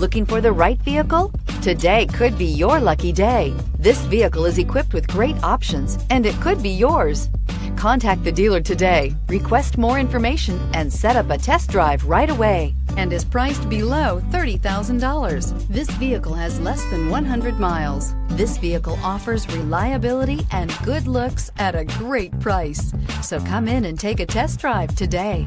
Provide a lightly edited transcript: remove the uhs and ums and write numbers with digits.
Looking for the right vehicle? Today could be your lucky day. This vehicle is equipped with great options and it could be yours. Contact the dealer today, request more information, and set up a test drive right away, and is priced below $30,000. This vehicle has less than 100 miles. This vehicle offers reliability and good looks at a great price. So come in and take a test drive today.